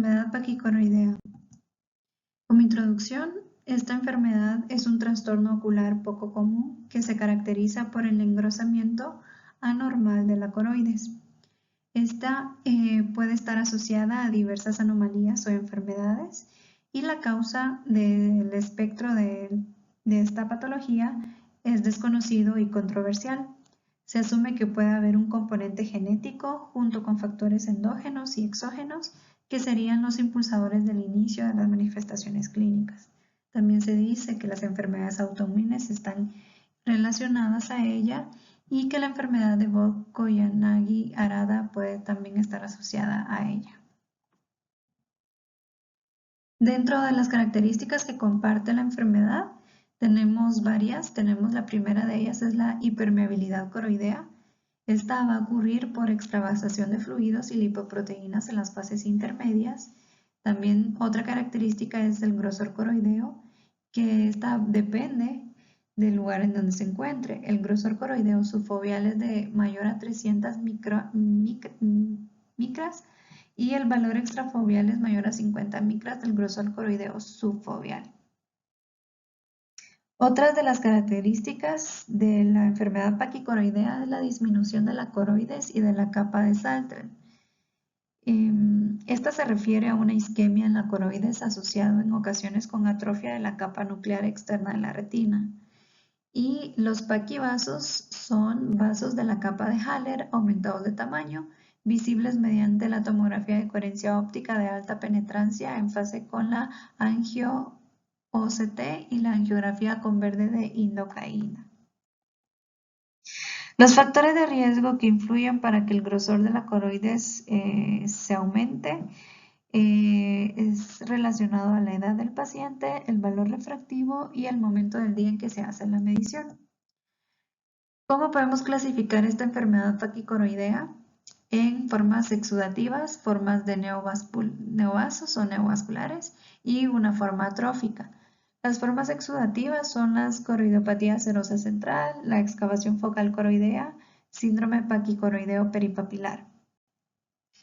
Enfermedad paquicoroidea. Como introducción, esta enfermedad es un trastorno ocular poco común que se caracteriza por el engrosamiento anormal de la coroides. Esta puede estar asociada a diversas anomalías o enfermedades y la causa del espectro de esta patología es desconocido y controversial. Se asume que puede haber un componente genético junto con factores endógenos y exógenos que serían los impulsadores del inicio de las manifestaciones clínicas. También se dice que las enfermedades autoinmunes están relacionadas a ella y que la enfermedad de Vogt-Koyanagi-Arada puede también estar asociada a ella. Dentro de las características que comparte la enfermedad, tenemos varias. La primera de ellas es la hipermeabilidad coroidea. Esta va a ocurrir por extravasación de fluidos y lipoproteínas en las fases intermedias. También otra característica es el grosor coroideo, que esta depende del lugar en donde se encuentre. El grosor coroideo subfoveal es de mayor a 300 micras y el valor extrafoveal es mayor a 50 micras del grosor coroideo subfoveal. Otras de las características de la enfermedad paquicoroidea es la disminución de la coroides y de la capa de Salter. Esta se refiere a una isquemia en la coroides asociado en ocasiones con atrofia de la capa nuclear externa de la retina. Y los paquivasos son vasos de la capa de Haller aumentados de tamaño, visibles mediante la tomografía de coherencia óptica de alta penetrancia en fase con la angio-OCT y la angiografía con verde de indocaína. Los factores de riesgo que influyen para que el grosor de la coroides se aumente es relacionado a la edad del paciente, el valor refractivo y el momento del día en que se hace la medición. ¿Cómo podemos clasificar esta enfermedad paquicoroidea? En formas exudativas, formas de neovasos o neovasculares y una forma atrófica. Las formas exudativas son las coroidopatía serosa central, la excavación focal coroidea, síndrome paquicoroideo peripapilar.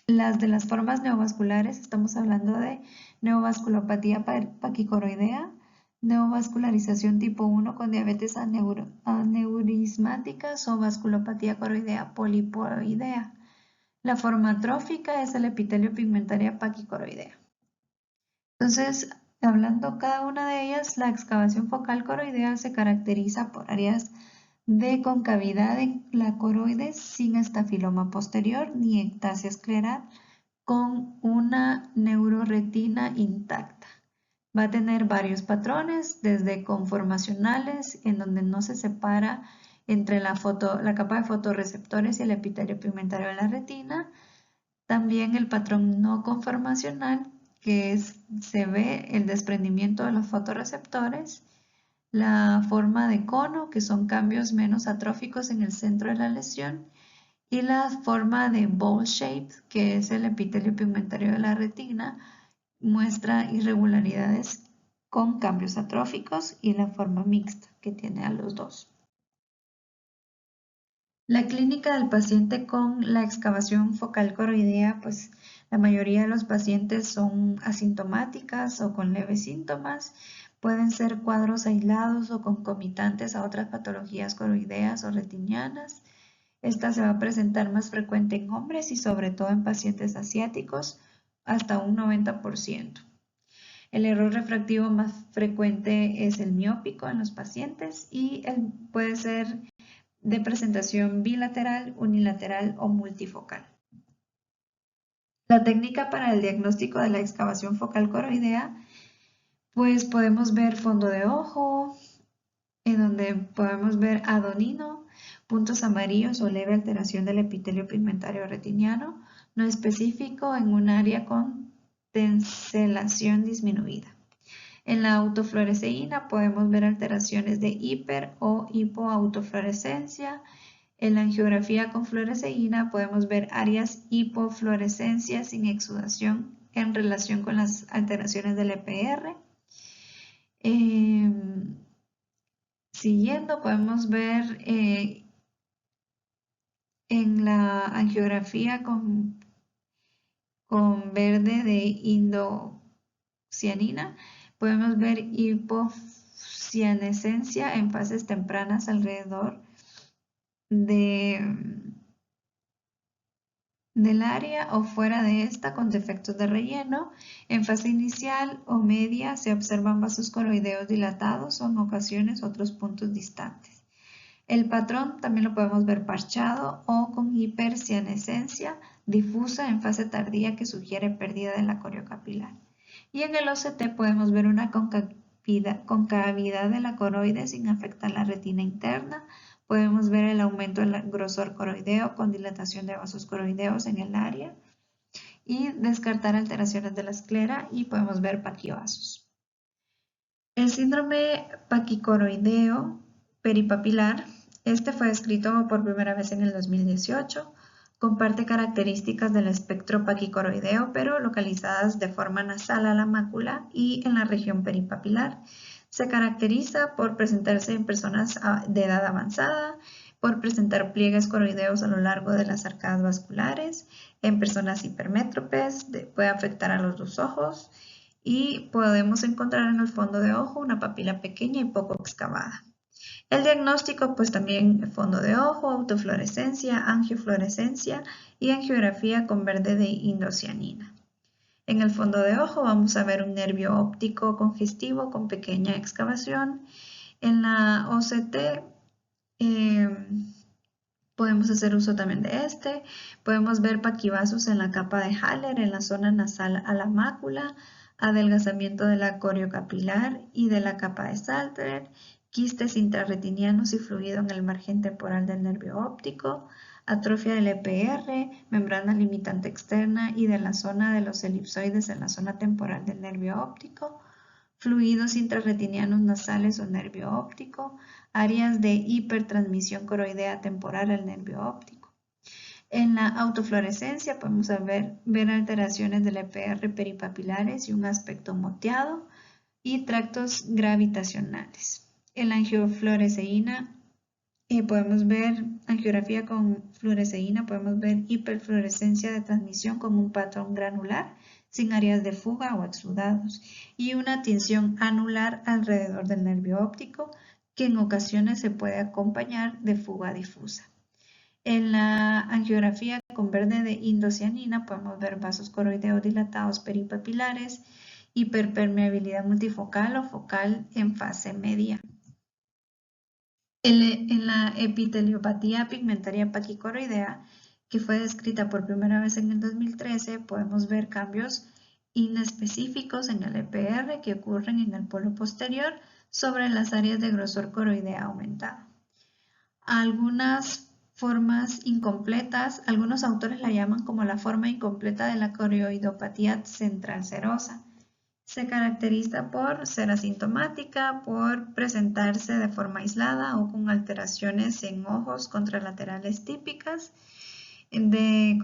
Las de las formas neovasculares, estamos hablando de neovasculopatía paquicoroidea, neovascularización tipo 1 con diabetes aneurismáticas o vasculopatía coroidea polipoidea. La forma atrófica es el epitelio pigmentaria paquicoroidea. Entonces, hablando cada una de ellas, la excavación focal coroidea se caracteriza por áreas de concavidad en la coroides sin estafiloma posterior ni ectasia escleral con una neuroretina intacta. Va a tener varios patrones, desde conformacionales, en donde no se separa entre la capa de fotorreceptores y el epitelio pigmentario de la retina. También el patrón no conformacional, que se ve el desprendimiento de los fotorreceptores. La forma de cono, que son cambios menos atróficos en el centro de la lesión. Y la forma de bowl shape, que es el epitelio pigmentario de la retina, muestra irregularidades con cambios atróficos, y la forma mixta, que tiene a los dos. La clínica del paciente con la excavación focal coroidea, pues la mayoría de los pacientes son asintomáticas o con leves síntomas. Pueden ser cuadros aislados o concomitantes a otras patologías coroideas o retinianas. Esta se va a presentar más frecuente en hombres y sobre todo en pacientes asiáticos, hasta un 90%. El error refractivo más frecuente es el miópico en los pacientes y puede ser de presentación bilateral, unilateral o multifocal. La técnica para el diagnóstico de la excavación focal coroidea, pues podemos ver fondo de ojo, en donde podemos ver adonino, puntos amarillos o leve alteración del epitelio pigmentario retiniano, no específico en un área con tencelación disminuida. En la autofluoresceína podemos ver alteraciones de hiper o hipoautofluorescencia. En la angiografía con fluoresceína podemos ver áreas hipofluorescencia sin exudación en relación con las alteraciones del EPR. Siguiendo, podemos ver en la angiografía con verde de indocianina, podemos ver hipocianescencia en fases tempranas alrededor del área o fuera de esta con defectos de relleno. En fase inicial o media se observan vasos coroideos dilatados o en ocasiones otros puntos distantes. El patrón también lo podemos ver parchado o con hipercianescencia difusa en fase tardía que sugiere pérdida de la coriocapilar. Y en el OCT podemos ver una concavidad de la coroide sin afectar la retina interna. Podemos ver el aumento del grosor coroideo con dilatación de vasos coroideos en el área y descartar alteraciones de la esclera y podemos ver paquivasos. El síndrome paquicoroideo peripapilar, este fue descrito por primera vez en el 2018, comparte características del espectro paquicoroideo, pero localizadas de forma nasal a la mácula y en la región peripapilar. Se caracteriza por presentarse en personas de edad avanzada, por presentar pliegues coroideos a lo largo de las arcadas vasculares, en personas hipermétropes, puede afectar a los dos ojos y podemos encontrar en el fondo de ojo una papila pequeña y poco excavada. El diagnóstico, pues también fondo de ojo, autofluorescencia, angiofluorescencia y angiografía con verde de indocianina. En el fondo de ojo vamos a ver un nervio óptico congestivo con pequeña excavación. En la OCT podemos hacer uso también de este. Podemos ver paquivasos en la capa de Haller, en la zona nasal a la mácula, adelgazamiento de la coriocapilar y de la capa de Salter, quistes intrarretinianos y fluido en el margen temporal del nervio óptico, atrofia del EPR, membrana limitante externa y de la zona de los elipsoides en la zona temporal del nervio óptico, fluidos intrarretinianos nasales o nervio óptico, áreas de hipertransmisión coroidea temporal al nervio óptico. En la autofluorescencia podemos ver alteraciones del EPR peripapilares y un aspecto moteado y tractos gravitacionales. En la angiofluoresceína podemos ver angiografía con fluoresceína, podemos ver hiperfluorescencia de transmisión con un patrón granular sin áreas de fuga o exudados y una tinción anular alrededor del nervio óptico que en ocasiones se puede acompañar de fuga difusa. En la angiografía con verde de indocianina podemos ver vasos coroideos dilatados peripapilares, hiperpermeabilidad multifocal o focal en fase media. En la epiteliopatía pigmentaria paquicoroidea, que fue descrita por primera vez en el 2013, podemos ver cambios inespecíficos en el EPR que ocurren en el polo posterior sobre las áreas de grosor coroidea aumentado. Algunas formas incompletas, algunos autores la llaman como la forma incompleta de la coroidopatía central serosa. Se caracteriza por ser asintomática, por presentarse de forma aislada o con alteraciones en ojos contralaterales típicas de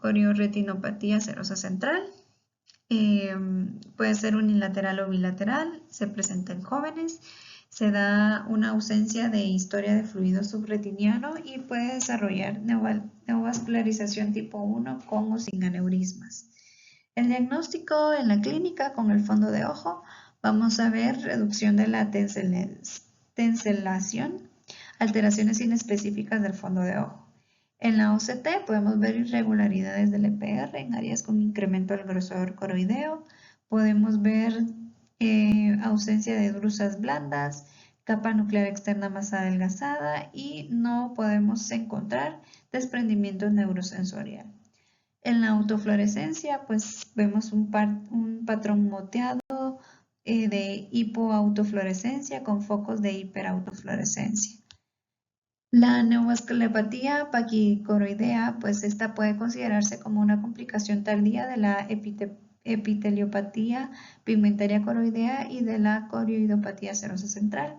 corioretinopatía serosa central. Puede ser unilateral o bilateral, se presenta en jóvenes, se da una ausencia de historia de fluido subretiniano y puede desarrollar neovascularización tipo 1 con o sin aneurismas. El diagnóstico en la clínica con el fondo de ojo, vamos a ver reducción de la tencelación, alteraciones inespecíficas del fondo de ojo. En la OCT podemos ver irregularidades del EPR en áreas con incremento del grosor coroideo, podemos ver ausencia de drusas blandas, capa nuclear externa más adelgazada y no podemos encontrar desprendimiento neurosensorial. En la autofluorescencia, pues vemos un patrón moteado de hipoautofluorescencia con focos de hiperautofluorescencia. La neovasculopatía paquicoroidea, pues esta puede considerarse como una complicación tardía de la epiteliopatía pigmentaria coroidea y de la corioidopatía serosa central.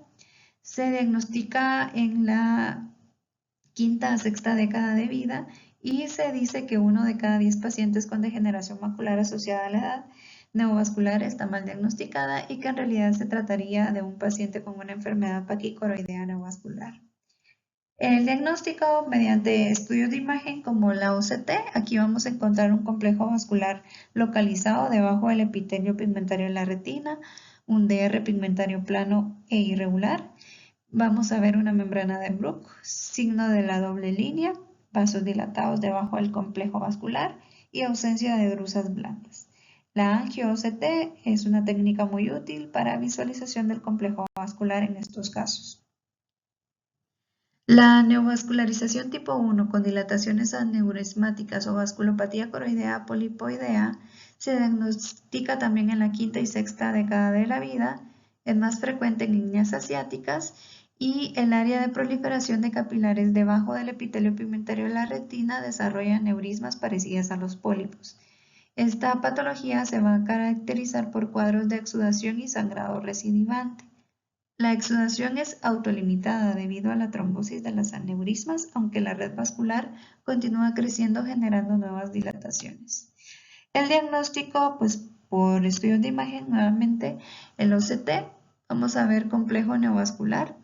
Se diagnostica en la quinta a sexta década de vida y se dice que 1 de cada 10 pacientes con degeneración macular asociada a la edad neovascular está mal diagnosticada y que en realidad se trataría de un paciente con una enfermedad paquicoroidea neovascular. El diagnóstico mediante estudios de imagen como la OCT, aquí vamos a encontrar un complejo vascular localizado debajo del epitelio pigmentario de la retina, un DR pigmentario plano e irregular. Vamos a ver una membrana de Bruch, signo de la doble línea, vasos dilatados debajo del complejo vascular y ausencia de drusas blandas. La angio-OCT es una técnica muy útil para visualización del complejo vascular en estos casos. La neovascularización tipo 1 con dilataciones aneurismáticas o vasculopatía coroidea polipoidea se diagnostica también en la quinta y sexta década de la vida, es más frecuente en niñas asiáticas y el área de proliferación de capilares debajo del epitelio pigmentario de la retina desarrolla aneurismas parecidas a los pólipos. Esta patología se va a caracterizar por cuadros de exudación y sangrado recidivante. La exudación es autolimitada debido a la trombosis de las aneurismas, aunque la red vascular continúa creciendo generando nuevas dilataciones. El diagnóstico, pues por estudios de imagen, nuevamente el OCT, vamos a ver complejo neovascular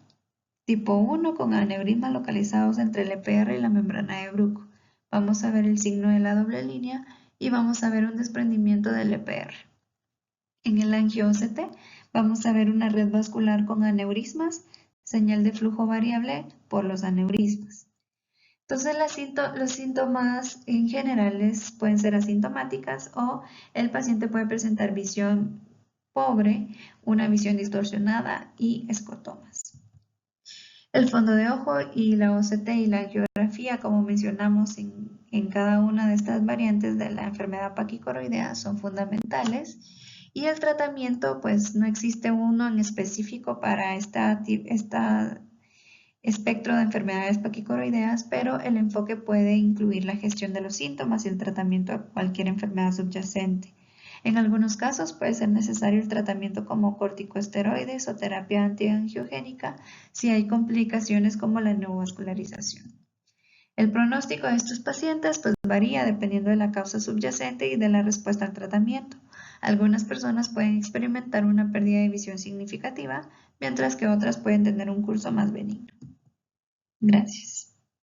tipo 1 con aneurismas localizados entre el EPR y la membrana de Bruch. Vamos a ver el signo de la doble línea y vamos a ver un desprendimiento del EPR. En el angio-OCT vamos a ver una red vascular con aneurismas, señal de flujo variable por los aneurismas. Entonces los síntomas en generales pueden ser asintomáticas o el paciente puede presentar visión pobre, una visión distorsionada y escotomas. El fondo de ojo y la OCT y la angiografía, como mencionamos en cada una de estas variantes de la enfermedad paquicoroidea, son fundamentales. Y el tratamiento, pues no existe uno en específico para esta espectro de enfermedades paquicoroideas, pero el enfoque puede incluir la gestión de los síntomas y el tratamiento de cualquier enfermedad subyacente. En algunos casos puede ser necesario el tratamiento como corticosteroides o terapia antiangiogénica si hay complicaciones como la neovascularización. El pronóstico de estos pacientes pues varía dependiendo de la causa subyacente y de la respuesta al tratamiento. Algunas personas pueden experimentar una pérdida de visión significativa, mientras que otras pueden tener un curso más benigno. Gracias.